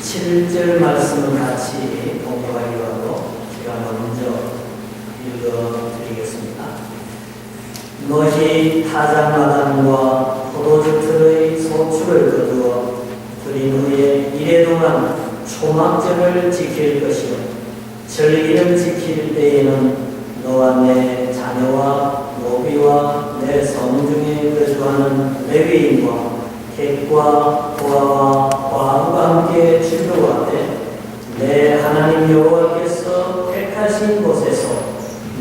17절 말씀을 같이 공부하기로 하고 제가 먼저 읽어드리겠습니다. 너희 타작마당과 포도주틀의 소출을 거두어 드린 후에 이래 동안 초막절을 지킬 것이요 절기를 지킬 때에는 너와 내 자녀와 노비와 내 성중에 거주하는 레위인과 객과 고아와 과부가 함께 즐거워하되 내 하나님 여호와께서 택하신 곳에서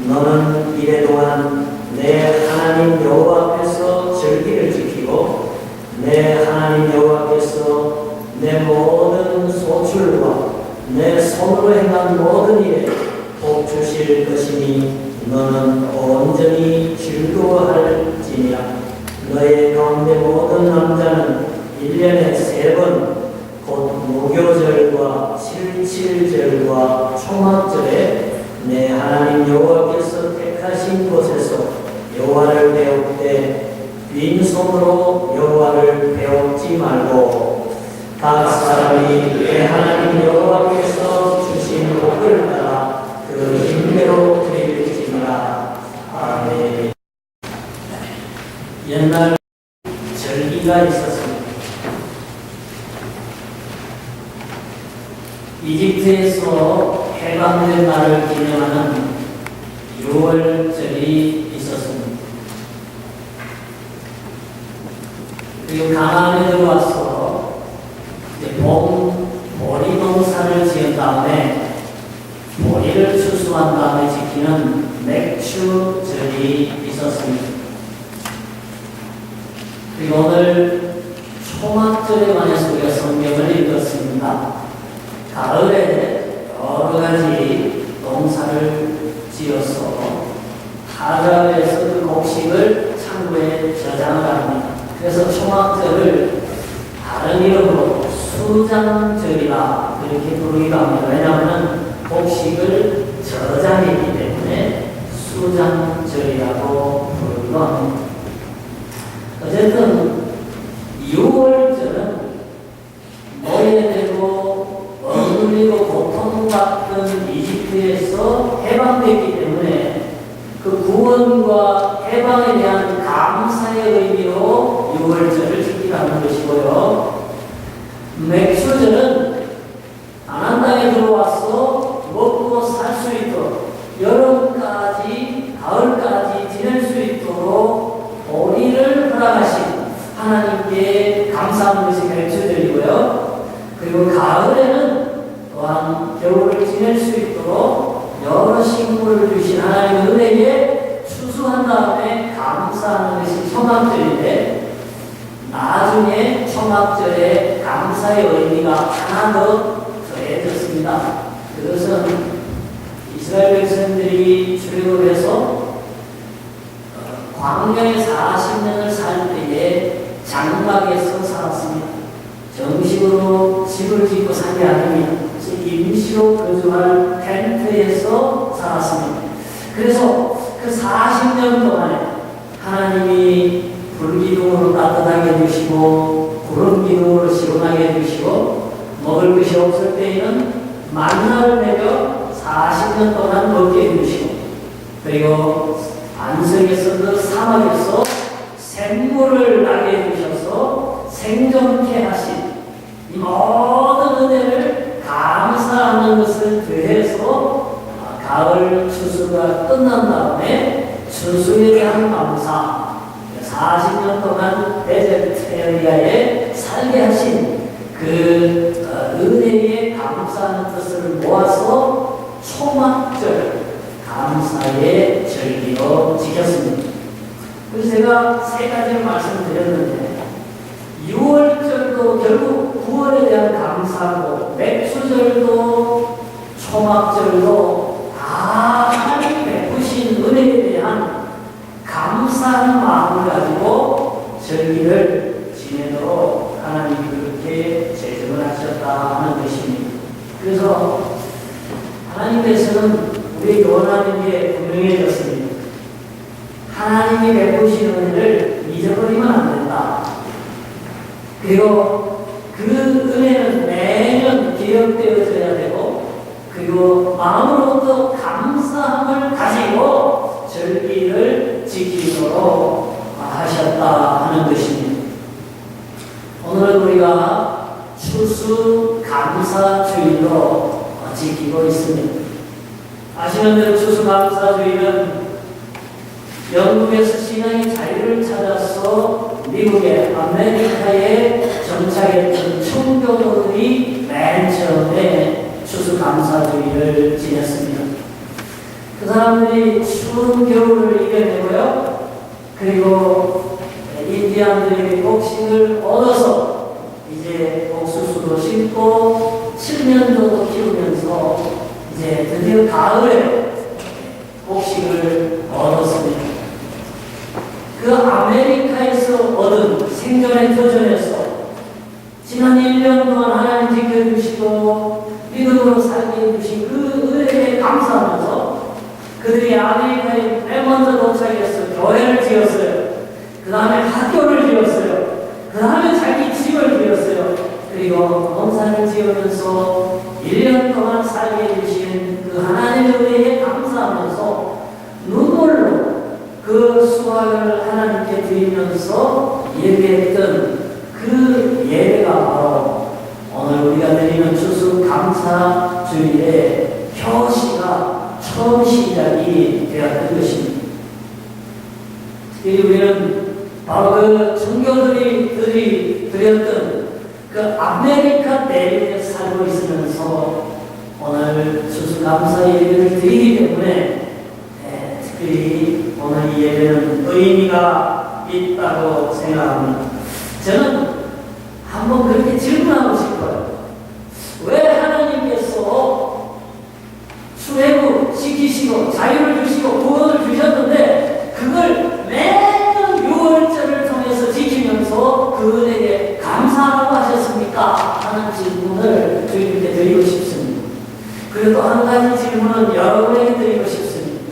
너는 이래 동안 내 하나님 여호와 앞에서 절기를 지키고 내 하나님 여호와께서 내 모든 소출과 내 손으로 행한 모든 일에 복 주실 것이니 너는 온전히 즐거워할지니라. 너의 가운데 모든 남자는 1년에 3번 곧 무교절과 77절과 초막절에 내 하나님 여호와께서 택하신 곳에서 여호와를 배울 때 빈손으로 여호와를 배웁지 말고 각 사람이 내 하나님 여호와께서 주신 복을 따라 그 힘대로 드릴지니라. 아멘. 옛날 절기가 있었습니다. 이집트에서 해방된 날을 기념하는 6월절이 있었습니다. 그리고 가나안에 들어와서 이제 보리 농사를 지은 다음에 보리를 추수한 다음에 지키는 맥추절이 있었습니다. 그리고 오늘 초막절에 관해서 우리가 성경을 읽었습니다. 가을에 여러 가지 농사를 지어서 타작에서 그 곡식을 창고에 저장을 합니다. 그래서 초막절을 다른 이름으로 수장절이라 그렇게 부르기도 합니다. 왜냐하면 곡식을 저장했기 때문에 수장절이라고 부르기도 합니다. 어쨌든 6월절은 노예되고 억눌리고 고통받던 이집트에서 해방됐기 때문에 그 구원과 해방에 대한 감사의 의미로 6월절을 지키라는 것이고요. 맥추절은 가나안 땅에 들어와서 먹고 살 수 있도록 여름까지 가을까지 지낼 수 있도록 보리를 허락하신 하나님께 감사하는 것이 맥추절이고요. 그리고 가을에는 또한 겨울을 지낼 수 있도록 여러 식물을 주신 하나님의 은혜에 추수한 다음에 감사하는 것이 초막절인데 나중에 초막절에 감사의 의미가 하나 더 더해졌습니다. 그것은 이스라엘 백성들이 출애굽해서 광야에 40년을 살 때에 장막에서 살았습니다. 정식으로 집을 짓고 살게 아닙니다. 임시로 거주할 텐트에서 살았습니다. 그래서 그 40년 동안에 하나님이 불기둥으로 따뜻하게 해주시고 구름기둥으로 시원하게 해주시고 먹을 것이 없을 때에는 만나를 내려 40년 동안 먹게 해주시고 그리고 안성에서도 사막에서 샘물을 나게 해주셔서 생존케 하신 이 모든 은혜를 감사하는 것을 더해서 가을 추수가 끝난 다음에 추수에 대한 감사 40년 동안 데저트 에리아에 살게 하신 그 은혜에 감사하는 뜻을 모아서 초막절 감사의 절기로 지켰습니다. 그래서 제가 3가지를 말씀드렸는데 6월절도 결국 9월에 대한 감사고 맥추절도 초막절도 다 하나님이 베푸신 은혜에 대한 감사하는 마음을 가지고 절기를 지내도록 하나님이 그렇게 제정을 하셨다 하는 것입니다. 그래서 하나님께서는 우리에게 원하는 게 분명해졌습니다. 하나님이 베푸신 은혜를 잊어버리면 안 된다. 그리고 그 은혜는 매년 감사함을 가지고 절기를 지키도록 하셨다 하는 것입니다. 오늘은 우리가 추수감사주의로 지키고 있습니다. 아시는 대로 추수감사주의는 영국에서 신앙의 자유를 찾아서 미국의 아메리카에 정착했던 청교도들이 맨 처음에 추수감사주의를 지냈습니다. 그 사람들이 추운 겨울을 이겨내고요. 그리고 인디안들이 복식을 얻어서 이제 옥수수도 심고 7년도도 키우면서 이제 드디어 가을에 복식을 얻었습니다. 그 아메리카에서 얻은 생존의 도전에서 지난 1년 동안 하나님 지켜주시고 믿음으로 살게 해주신 그 은혜에 감사하면서 그들이 아메리카에 맨 먼저 도착해서 교회를 지었어요. 그 다음에 학교를 지었어요. 그 다음에 자기 집을 지었어요. 그리고 농사를 지으면서 1년 동안 살게 해주신 그 하나님의 은혜에 감사하면서 눈물로 그 수확을 하나님께 드리면서 예배했던 그 예배가 바로 오늘 우리가 드리는 추수감사주일의 표시가 처음 시작이 되었던 것입니다. 우리는 바로 그 청교들이 드렸던 그 아메리카 대륙에 살고 있으면서 오늘 추수감사 예배를 드리기 때문에 특별히 오늘 이 예배는 의미가 있다고 생각합니다. 저는 한번 그렇게 질문하고 싶어요. 왜 하나님께서 출애굽 시키시고 자유를 주시고 구원을 주셨는데 그걸 매년 6월절을 통해서 지키면서 그들에게 감사하라고 하셨습니까? 하는 질문을 주님께 드리고 싶습니다. 그리고 또 한 가지 질문은 여러분에게 드리고 싶습니다.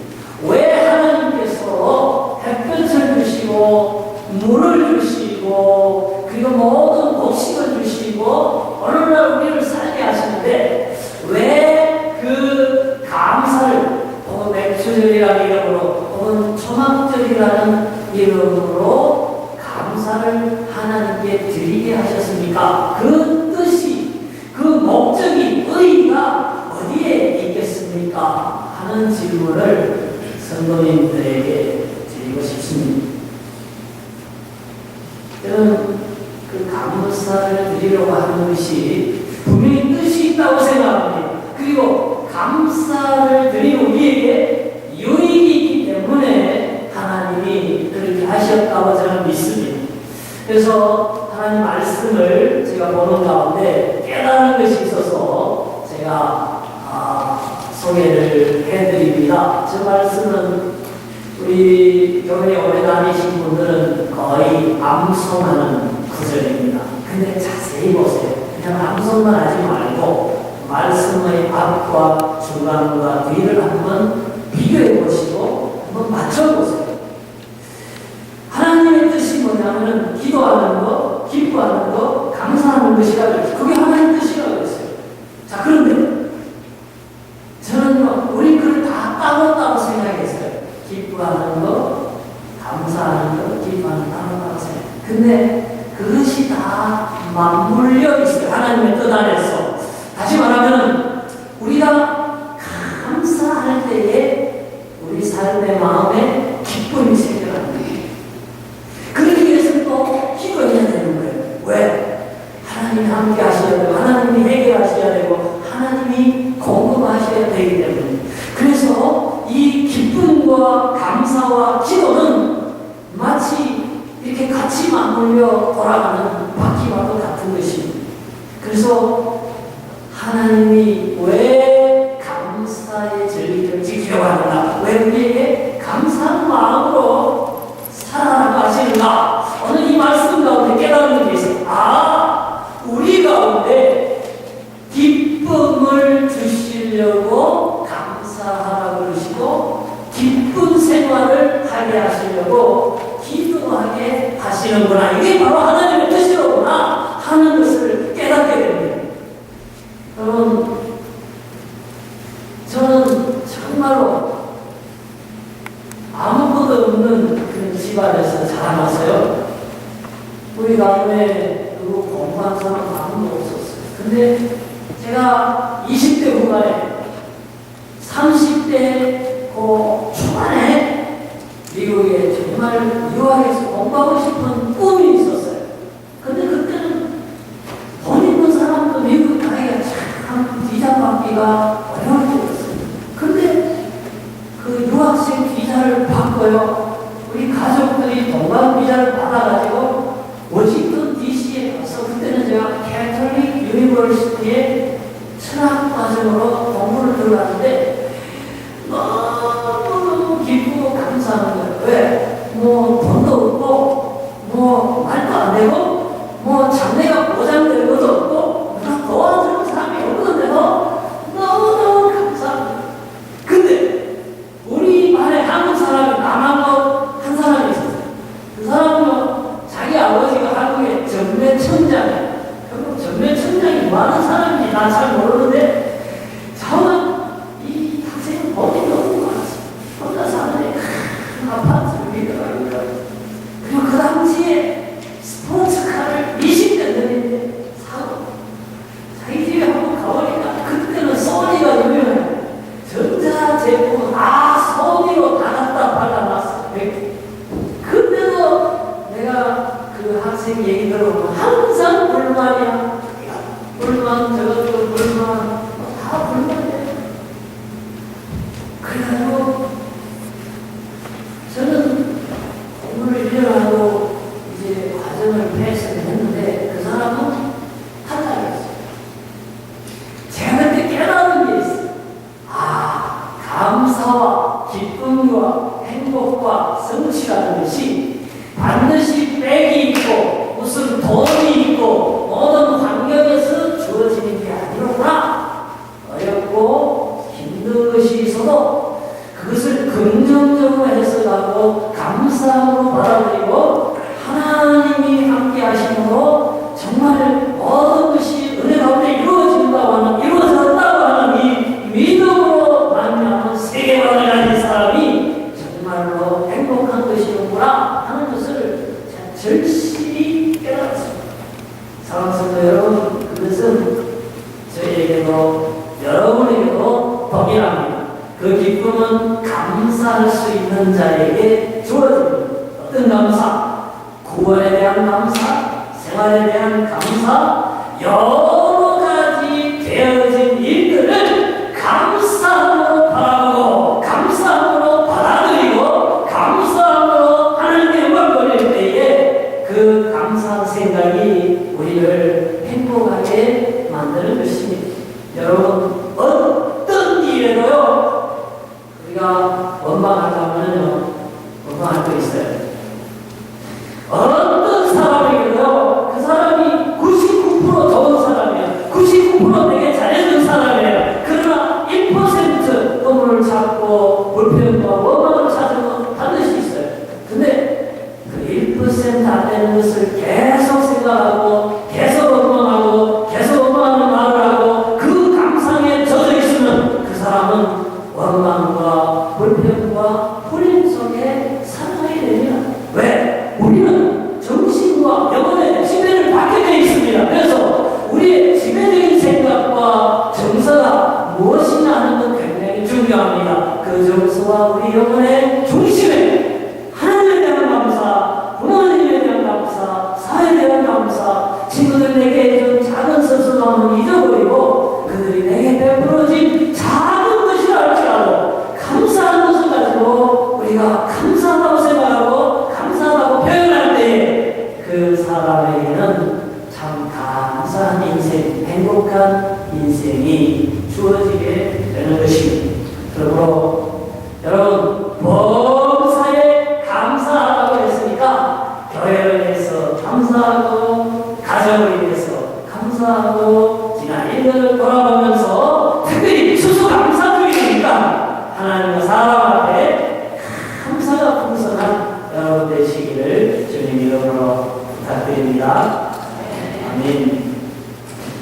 왜 하나님께서 햇볕을 주시고 물을 주시고 그리고 모든 곡식을 주시고 어느 날 우리를 살게 하시는데 왜 그 감사를 혹은 맥주절이라는 이름으로 혹은 초막절이라는 이름으로 감사를 하나님께 드리게 하셨습니까? 그 뜻이 그 목적이 의의가 어디에 있겠습니까? 하는 질문을 성도님들에게 드리고 싶습니다. 저는 그 감사를 드리려고 하는 것이 분명히 뜻이 있다고 생각합니다. 그리고 감사를 드리는 우리에게 유익이 있기 때문에 하나님이 그렇게 하셨다고 저는 믿습니다. 그래서 하나님 말씀을 제가 보는 가운데 깨달은 것이 있어서 제가 소개를 해드립니다. 저 말씀은 우리 교회에 오래 다니신 분들은 거의 암송하는 구절입니다. 근데 자세히 보세요. 그냥 암송만 하지 말고 말씀의 앞과 중간과 뒤를 한번 비교해 보시고 한번 맞춰보세요. 하나님의 뜻이 뭐냐면 기도하는 것, 기뻐하는 것, 감사하는 것이라고 했어요. 그게 하나님의 뜻이라고 했어요. 자, 그런데 저는요, 우리 그걸 다 따로따로 생각했어요. 기뻐하는 것, 감사하는 것, 기뻐하는 것 따로따로 생각해요. 근데 그것이 다 맞물려 있어요. 하나님의 뜻 안에서. 다시 말하면 우리가 감사할 때에 우리 삶의 마음에 기쁨이 생겨나는 거예요. 그러기 위해서는 또 기도해야 되는 거예요. 왜? 하나님이 함께 하셔야 되고 하나님이 해결하셔야 되고 하나님이 공급하셔야 되기 때문에. 그래서 이 기쁨과 감사와 기도는 마치 이렇게 같이 맞물려 돌아가는 바퀴와도 같은 것입니다. 그래서 하나님이 왜 감사의 절기를 지키려고 하는가? 왜 우리에게 감사한 마음으로 살아가라고 하시는가? 오늘 이 말씀 가운데 깨닫는 게 있어요. 우리 가운데 기쁨을 주시려고 감사하라고 그러시고 기쁜 생활을 하게 하시려고 기도하게 하시는구나. 이게 바로 하나님의 뜻이로구나 하는 것을 깨닫게 됩니다. 여러분, 저는 정말로 닮았어요. 우리 가문에 누구 공부한 사람 아무도 없었어요. 근데 제가 20대 후반에 30대 초반에 미국에 정말 유학에서 공부하고 싶은 꿈이 있었어요. 근데 그때는 돈 있는 사람도 미국 가기가 참 비자 받기가 어려울 때였어요. 근데 그 유학생 비자를 받고요. 우리 가족들이 동반 비자를 받아가지고 워싱턴 DC에 가서 그때는 제가 캐톨릭 유니버시티에 철학 과정으로 공부를 들어갔는데 너무 기쁘고 감사한 거예요. 왜? 뭐 돈도 없고 뭐 말도 안 되고 뭐 장래가 보장될 것도 없고 누가 도와주는 사람이 없는데도 너무너무 감사합니다. 근데 우리 반에 한국 사람이 남한국 한 사람이 있었어요. 그 사람은 자기 아버지가 한국의 전매청장이에요. 결국 전매청장이 많은 사람인지 난 잘 모르는데 저는 이 학생은 법이 너무 많았어요. 혼자 사는 큰 아파트를 믿어가니까. 그리고 그 당시에 스포츠카를 20대 넘는데 사고 자기 집에 한번 가보니까 그때는 소니가 유명해요. 전자제품은 다 소니로 다 갖다 발라놨어요. 그때도 내가 그 학생 얘기 들어보면 항상 불만이야. 불만, 저것도 불만, 다 불만이에요. 그래가지고 저는 공부를 1년 하고 이제 과정을 패스를 했는데 그 사람은 탈락이었어요. 제가 그때 깨달은 게 있어요. 아, 감사와 기쁨과 행복과 성취라는 것이 반드시 백이 있고 무슨 돈이 있고 모든 환경에서 주어지는 게 아니로구나. 어렵고 힘든 것이 있어도 그것을 긍정적으로 해석하고 감사함으로 받아들이고 하나님이 함께 하심으로 정말 모든 것이 은혜 가운데 이루어진다고 하는, 이루어졌다고 하는 이 믿음으로 만나는 세계관을 가진 사람이 정말로 행복한 것이구나 하는 것을 절실히 깨달았습니다. 사랑스러운 여러분, 그것은 저희에게도 여러분에게도 복이랍니다. 그 기쁨은 감사할 수 있는 자에게 주어집니다. 어떤 감사? 구원에 대한 감사, 생활에 대한 감사, 여러 가지 되어진 일들을 감사함으로 바라보고 감사함으로 받아들이고 감사함으로 하나님께 영광 돌릴 때에 그 감사한 생각이 우리를 행복하게 만드는 것입니다. 여러분, 어떤 일에도요 우리가 원망하려면요 원망할 거 있어요. 어떤 사람에게도 그 사람이 99% 좋은 사람이에요. 99% 되게 잘해준 사람이에요. 그러나 1% 의문을 찾고 불평과 원망을 찾으면 반드시 있어요. 근데 그 1% 안 되는 것을 계속 생각하고 계속 원망하고 계속 원망하는 말을 하고 그 감상에 젖어 있으면 그 사람은 원망과 불평과 불행 속에 살아가게 됩니다. 왜? 우리는 정신과 영혼의 지배를 받게 되어 있습니다. 그래서 우리의 지배적인 생각과 정서가 무엇이냐 하는 건 굉장히 중요합니다. 그 정서와 우리 영혼의 중심에 하나님에 대한 감사, 부모님에 대한 감사, 사회에 대한 감사, 친구들 내게 해준 작은 선수감은 잊어버리고 그들이 내게 베풀어진 작은 것이라 할지라도 감사한 것을 가지고 우리가 감사하다고 생각하고 감사하다고 표현할 때에 그 사람에게는 참 감사한 인생, 행복한 인생이 주어지게 되는 것입니다. 그러므로 여러분, 범사에 감사하다고 했으니까 교회를 위해서 감사하고 가정을 위해서 감사하고 지난 1년을 돌아보면서 특별히 추수감사주의니까 하나님과 사람 앞에 감사가 풍성한 여러분 되시기를 주님 이름으로 부탁드립니다. 아멘.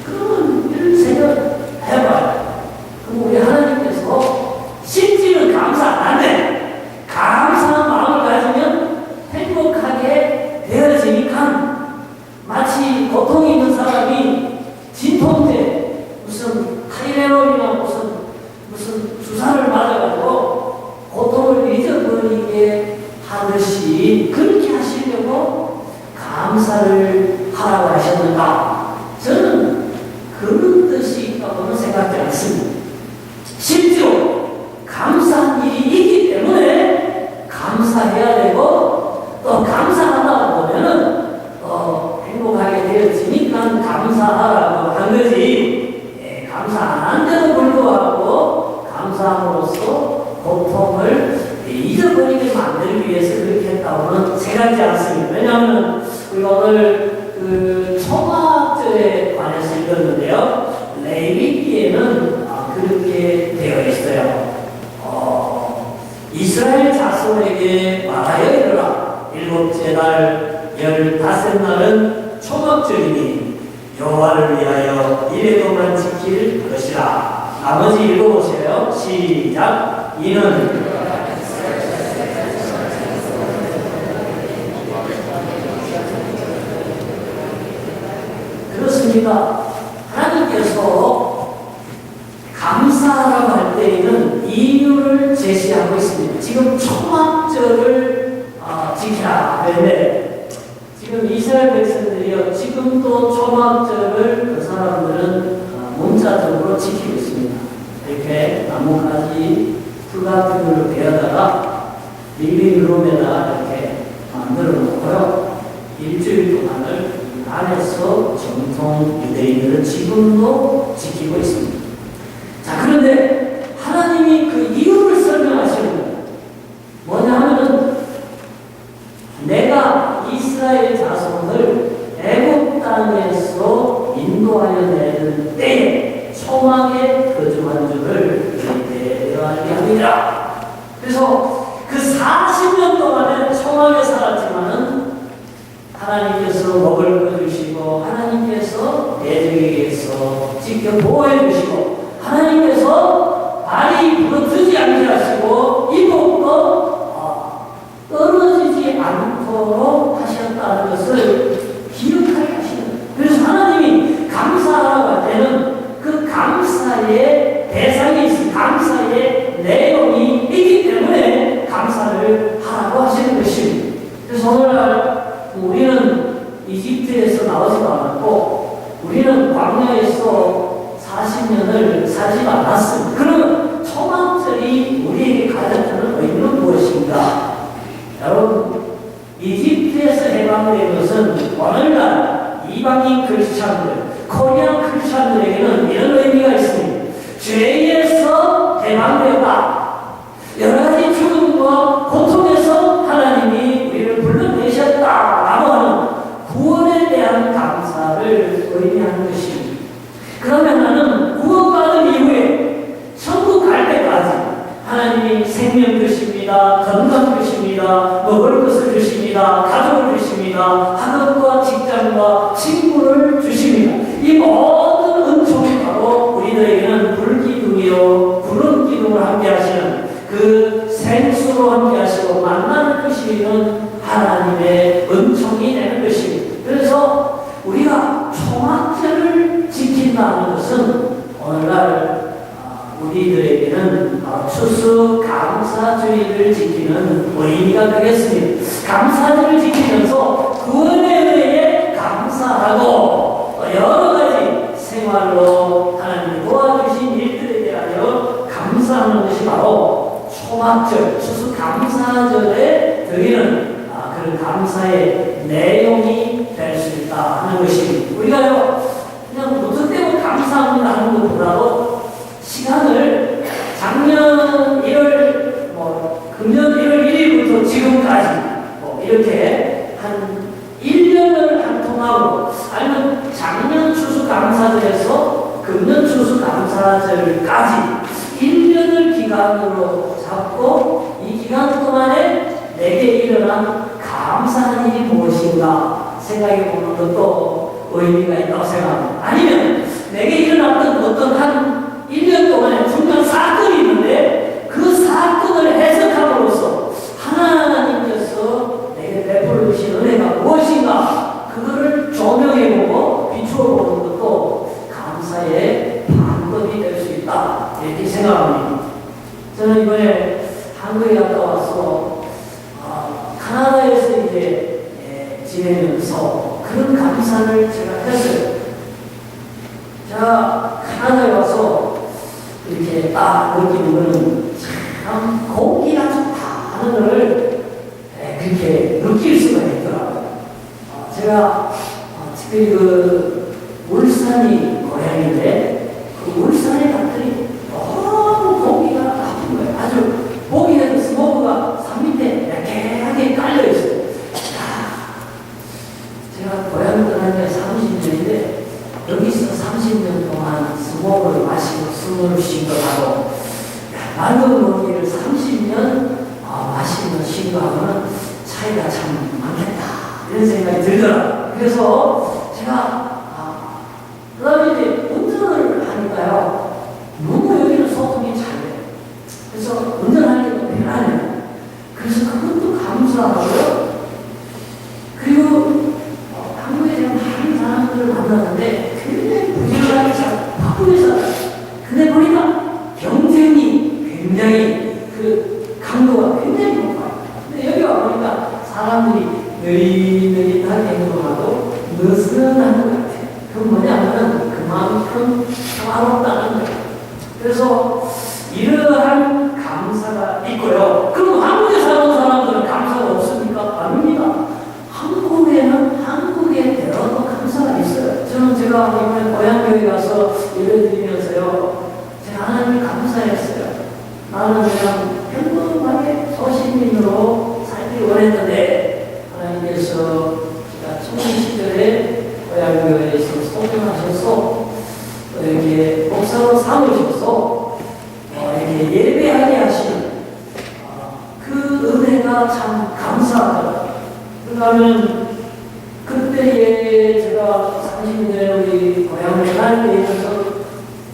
그러면 이런 생각 해봐요. 그럼 우리 하나님께서 심지는 감사 안 돼. 감사한 마음을 가지면 행복하게 감사를 하라고 하셨는가? 저는 그런 뜻이 있다고는 생각지 않습니다. 실제로 감사한 일이 있기 때문에 감사해야 되고 또 감사하다 보면은 행복하게 되어지니까 감사하라고 한 거지. 감사 안 한데도 불구하고 감사함으로써 고통을 잊어버리게 만들기 위해서 그렇게 했다고는 생각지 않습니다. 왜냐하면 우리가 오늘 그 초막절에 관해서 읽었는데요. 레위기에는 그렇게 되어 있어요. 이스라엘 자손에게 말하여 이르라. 7째 달 15날은 초막절이니 여호와를 위하여 이레도만 지킬 것이라. 나머지 읽어보세요. 시작. 이는 그렇습니다. 하나님께서 감사라고 할 때에는 이유를 제시하고 있습니다. 지금 초막절을 지키라. 그런데 지금 이스라엘 백성들이요, 지금도 초막절을 그 사람들은 문자적으로 지키고 있습니다. 이렇게 나뭇가지 풀 같은 걸로 베어다가 리빙룸에다가 이렇게 만들어 놓고요. 일주일 동안을 안에서 정통 유대인들은 지금도 지키고 있습니다. 자, 그런데 하나님이 그 이유를 설명하시는 거예요. 뭐냐 하면은 내가 이스라엘 자손을 애국 땅에서 인도하여 내는 때에 초막에 거주한 줄을 너희에게 알게 합니다. 그래서 그 40년 동안에 초막에 살았지만은 하나님께서 먹을 거 주시고 하나님께서 대적에게서 지켜 보호해 주시고 하나님께서 발이 부러지지 않게 하시고 이복도 떨어지지 않도록 하셨다는 것을 기억하게 하시는 거예요. 그래서 하나님이 감사하라고 할 때는 그 감사의 대상이 있습니다. 감사의 내용이 있기 때문에 감사를 하라고 하시는 것입니다. 그래서 오늘날 우리는 이집트에서 나오지도 않았고 우리는 광야에서 40년을 살지 않았습니다. 그러면 초막절이 우리에게 가져주는 의미는 무엇인가? 여러분, 이집트에서 해방된 것은 오늘날 이방인 크리스찬들, 코리안 크리스찬들에게는 이런 의미가 있습니다. 죄에서 해방되었다. 여러 가지 죽음과 고통에서 하나님이 우리를 불러내셨다라고 하는 구원에 대한 감사를 의미하는 것입니다. 그러면 나는 구원받은 이후에 천국 갈 때까지 하나님이 생명 주십니다. 건강 주십니다. 먹을 것을 주십니다. 가족을 주십니다. 학업과 직장과 친구를 주십니다. 이 모든 은총이 바로 우리들에게는 불기둥이요 구름 기둥을 함께 하시는 그 생수로 함께 하시고 만나는 것이는 하나님의 은총이 되는 것입니다. 그래서 우리가 초막절을 지킨다는 것은 오늘날 우리들에게는 추수감사주의를 지키는 의미가 되겠습니다. 감사주를 지키면서 구원에 의해 감사하고 여러 가지 생활로 하나님이 도와주신 일들에 대하여 감사하는 것이 바로 초막절, 추수감사절에 드리는 그런 감사의 내용이 될 수 있다 하는 것입니다. 우리가요, 그냥 무슨 때문에 감사합니다 하는 것보다도 시간을 작년 1월, 금년 1월 1일부터 지금까지 이렇게 한 1년을 한 통하고 아니면 작년 추수감사절에서 금년 추수감사절까지 1년을 기간으로 잡고 이 기간 동안에 내게 일어난 감사한 일이 무엇인가 생각해 보는 것도 의미가 있다고 생각합니다. 아니면 내게 일어났던 어떤 한 1년 동안에 중요한 사건이 있는데 그 사건을 해석함으로써 하나님께서 내게 베풀어 주신 은혜가 무엇인가 그거를 조명해보고 비추어보는 것도 감사의 방법이 될 수 있다 이렇게 생각합니다. 저는 이번에 한국에 갔다 와서 카나다에서 이제 지내면서 그런 감사를 제가 했어요. 제가 카나다에 와서 이렇게 딱 느끼는 거는 참 공기가 좋다 하는 걸 그렇게 느낄 수가 있더라고요. 제가 특별히 그 울산이 고향인데 그 울산에 갔더니 너무 공기가 나쁜 거예요. 아주 보기에도 스모그가 산 밑에 약하게 깔려 있어요. 제가 고향 떠난 지 30년인데 여기서 30년 동안 스모그를 마시고 숨을 쉬고 하고 맑은 공기를 30년 마시고 쉬고 하면 차이가 참 많겠다 이런 생각이 들더라고요. 그래서 제가 그 다음에 이제 운전을 하니까요 너무 여기는 소통이 잘 돼요. 그래서 운전하기가 편하네요. 그래서 그것도 감사하고요. 그리고 한국에 제가 많은 사람들을 만났는데 굉장히 부지런하게 잘 바쁘게 살아요. 근데 보니까 경쟁이 굉장히 그 강도가 굉장히 높아요. 근데 여기 와보니까 사람들이 느릿느릿하게 행동하고 느슨한 것 같아요. 그건 뭐냐면 그만큼 평화롭다는 거예요. 그래서 이러한 감사가 있고요. 그럼 한국에 사는 사람들은 감사가 없습니까? 아닙니다. 한국에는 한국에 대한 감사가 있어요. 저는 제가 이번에 고향교회 가서 예배드리면서요, 제가 하나님 감사했어요. 나는 그냥 평범하게 소신민으로 살기 원했는데 하나님께서 제가 청년 시절에 고향교회에서 소명하셔서 이렇게 목사로 삼으셔서 이렇게 예배하게 하시는 그 은혜가 참 감사하더라고요. 그러면 그때에 제가 30년 우리 고향을 가게 되면서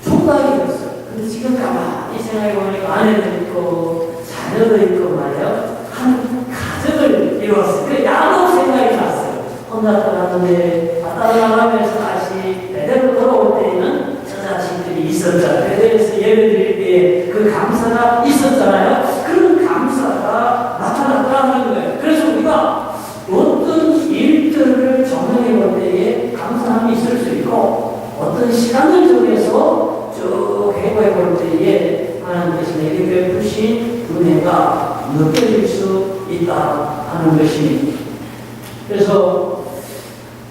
총각이 됐어요. 근데 지금 가만히 생각해보니까 아내도 있고 자녀도 있고 말이에요. 한 가정을 이루었어요. 그 야구 생각이 났어요. 혼자 떠났는데 떠나가면서 다시 베델로 돌아올 때에는 저 자식들이 있었잖아요. 베델에서 예배드릴 때 그 감사가 있었잖아요. 그런 감사가 나타났다는 거예요. 그래서 우리가 어떤 일들을 정리해 볼 때에 감사함이 있을 수 있고 어떤 시간을 정해서 쭉 해보해 볼 때에 하나님께서 내게 베푸신 은혜가 느껴질 수 있다 하는 것입니다. 그래서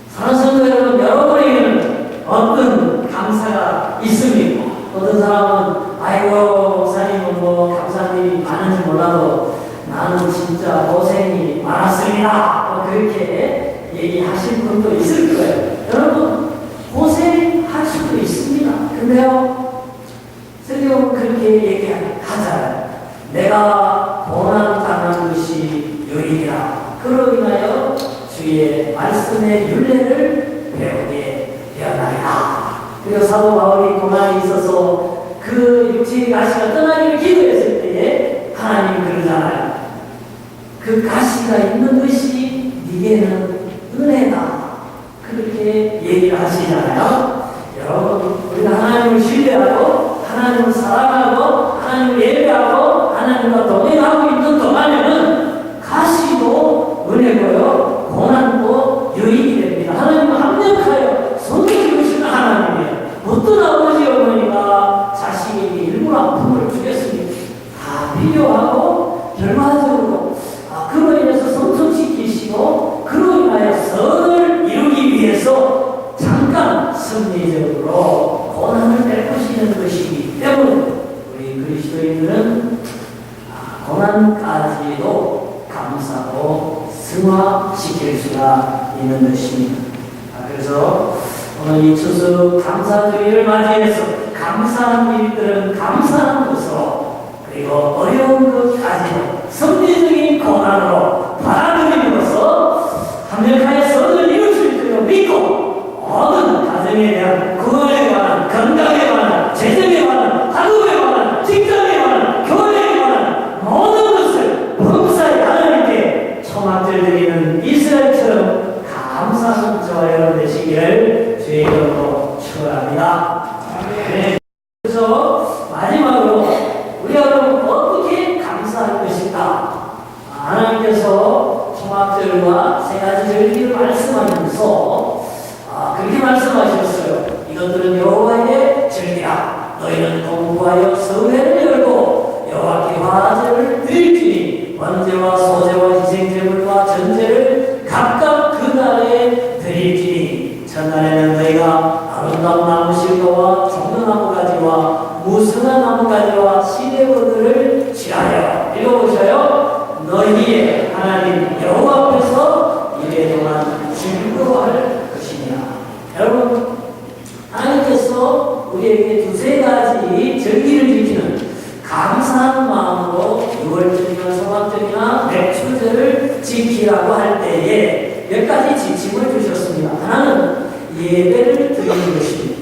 사랑하는 성도 여러분, 여러분에게는 어떤 감사가 있습니까? 어떤 사람은 아이고 목사님은 뭐 감사한 일이 많은지 몰라도 나는 진짜 고생이 많았습니다. 그렇게 얘기하실 분도 있을 거예요. 여러분 고생할 수도 있습니다. 근데요 성경은 그렇게 얘기하잖아요. 내가 고난당한 것이 유익이라 그로 인하여 주의 말씀의 윤례를 배우게 되었나이다. 그리고 사도 바울이 고난이 있어서 그 육체의 가시가 떠나기를 기도했을 때에 하나님이 그러잖아요. 그 가시가 있는 것이 네게는 은혜다. 그렇게 얘기를 하시잖아요. 여러분 우리가 하나님을 신뢰하고 하나님을 사랑하고 하나님을 예배하고 하나님과 동행하고 있는 동안에는 가시도 은혜고요 고난도 유익이 됩니다. 하나님은 합력하여 선해주시는 하나님이에요. 어떤 아버지 어머니가 자식에게 일부러 아픔을 주겠습니까? 다 필요하고 결과적으로 그로 인해서 성숙시키시고 그로 인하여 선을 이루기 위해서 잠깐 승리적으로 고난을 베푸시는 것이기 때문에 우리 그리스도인들은 고난까지도 감사로 승화시킬 수가 있는 것입니다. 그래서 오늘 이 추수 감사주의를 맞이해서 감사한 일들은 감사한 것으로 그리고 어려운 것까지도 성리적인 고난으로 받아들임으로써 합력하여 선을 이루실 줄 믿고 모든 가정에 대한 구원에 관한 건강에 관한 재정에 관한 학업에 관한 직장에 관한 교회에 관한 모든 것을 범사에 하나님께 초막절 드리는 이스라엘처럼 감사하는 저와 여러분 되시기를 주의 이름으로 축원합니다. 네. 그래서 마지막으로 우리가 그럼 어떻게 감사할 것인가? 하나님께서 초막절과 세 가지 절기를 너희는 여호와의 절기라. 너희는 공부하여 성회를 열고 여호와께 화제를 드릴지니 번제와 소제와 희생제물과 전제를 각각 그날에 드릴지니 첫날에는 너희가 아름다운 나무실과와 종려나무 가지와 무성한 나무 가지와 시내버들을 취하여 읽어보셔요. 너희의 하나님 여호와 앞에서 이래 동안 즐거워할 것이냐. 여러분, 하나님께서 우리에게 두세 가지 절기를 지키는 감사한 마음으로 6월절이나 성황절이나 맥추절을 지키라고 할 때에 몇 가지 지침을 주셨습니다. 하나는 예배를 드리는 것입니다.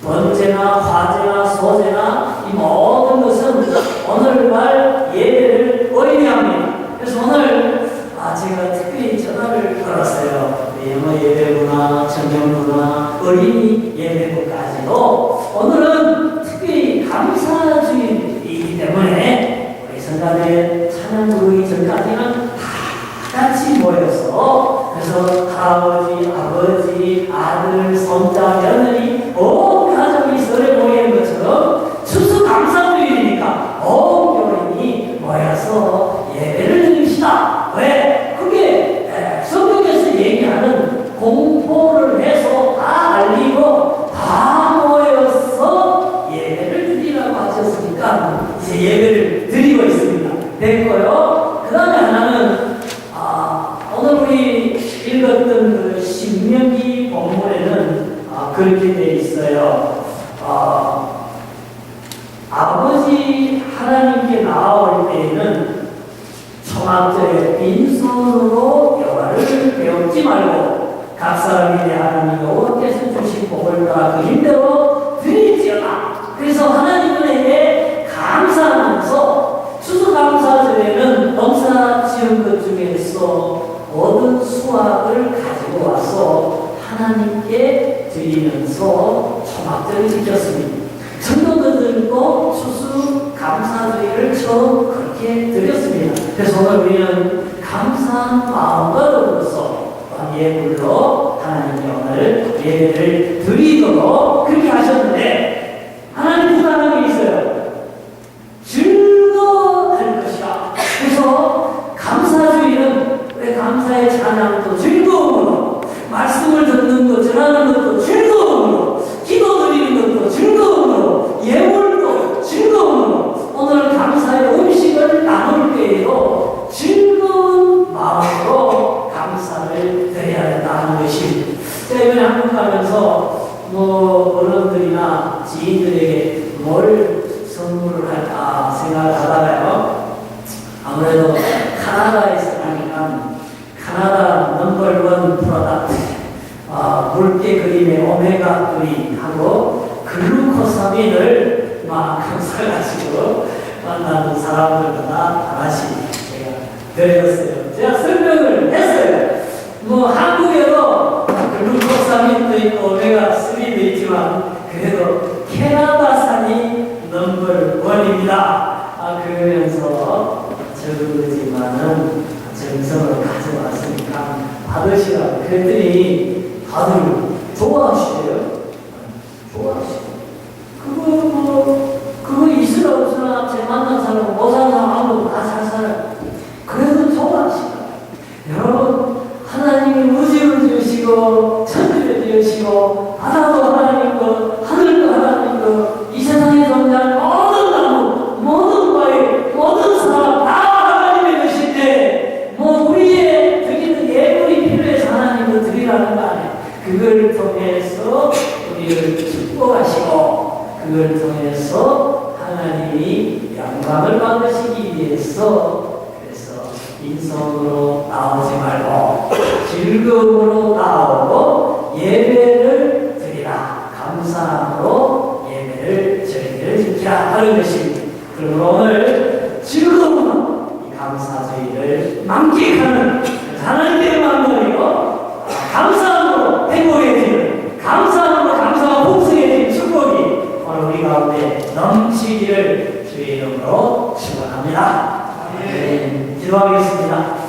번제나 화제나 소제나 이 모든 것은 오늘날 예배를 의미합니다. 그래서 오늘 제가 특별히 전화를 걸었어요. 영어 예배부나 청년부나 어린이 예배부까지도 오늘은 특별히 감사주일이기 때문에 우리 성가대 찬양 부르기 전까지는 다 같이 모여서 그래서 할아버지, 아버지, 아들, 손자, 며느리 온 가족이 서로 모이는 것처럼 추수감사주일이니까 온 교인이 모여서 예배를 드립시다. 왜? 그게 성경에서 얘기하는 공포를 해서 다 알리고 다 모여서 예배를 드리라고 하셨으니까 이제 예배를 드리고 있습니다. 됐고요. 그 다음에 하나는 오늘 우리 읽었던 그 신명기 본문에는 그렇게 되어 있어요. 아버지 하나님께 나아올 때에는 초막절에 빈손으로 여호와를 배웁지 말고 각 사람이 내 하나님 여호와께서 주신 복을 따라 그 힘대로 드릴지어다. 그래서 하나님에게 감사하면서 추수감사절에는 농사 지은 것 중에서 모든 수확을 가지고 와서 하나님께 드리면서 초막절을 지켰습니다. 성도들도 추수감사주일을 처음 그렇게 드렸습니다. 그래서 오늘 우리는 감사한 마음과 더불어서 예물로 하나님께 오늘 예배를 드리도록 그렇게 하셨는데 하나님 부탁한 게 있어요. 즐거워할 것이다. 그래서 감사주일은 왜 감사의 찬양도 즐거움으로, 말씀을 듣는 것, 전하는 것도 즐거움으로, 기도 드리는 것도 즐거움으로, 예물도 즐거움으로, 오늘 감사의 음식을 나눌 때에도 즐거운 마음으로 감사를 드려야 된다는 것입니다. 제가 이번에 한국 가면서 어른들이나 지인들에게 뭘 선물을 할까 생각을 하다가요. 아무래도 카나다에서 하니까 카나다 넘버원 프로덕트 물개 그림의 오메가 3하고 글루코사민을 막 사가지고 만나는 사람들마다 하나씩 제가 드렸어요. 제가 설명을 했어요. 한국에도 글루코사민도 있고 오메가 3도 있지만 그래도 캐나다산이 넘버원입니다. 그러면서 저지만은 정성을 가져왔으니까 받으시라고 그랬더니 다들 좋아하시대요. 좋아하시대요. 그거 있으라 없으나 제 만난 사람 못 사는 사람 아무도 다 잘 살아요. 그래도 좋아하시더라고요. 여러분, 하나님이 우주를 주시고 천지를 주시고 바다도 하나님 것, 하늘도 하나님 것, 이 세상에 존재하는 모든 나무, 모든 과일, 모든 사람 다 하나님의 것인데 우리의 드리는 예물이 필요해서 하나님을 드리라는 거 아니에요. 그걸 통해서 우리를 축복하시고 그걸 통해서 하나님이 영광을 받으시기 위해서 그래서 빈손으로 나오지 말고 즐거움으로 나오고 예배를 드리라. 감사함으로 예배를 절기를 지키라 하는 것입니다. 그러므로 오늘 즐거움으로 이 감사주의를 만끽하는 하나님의 마음으로 감사함으로 행복해지는 감사함으로 감사와 복숭해지는 축복이 오늘 우리 가운데 넘치기를 주의 이름으로 축원합니다. 네, 기도하겠습니다.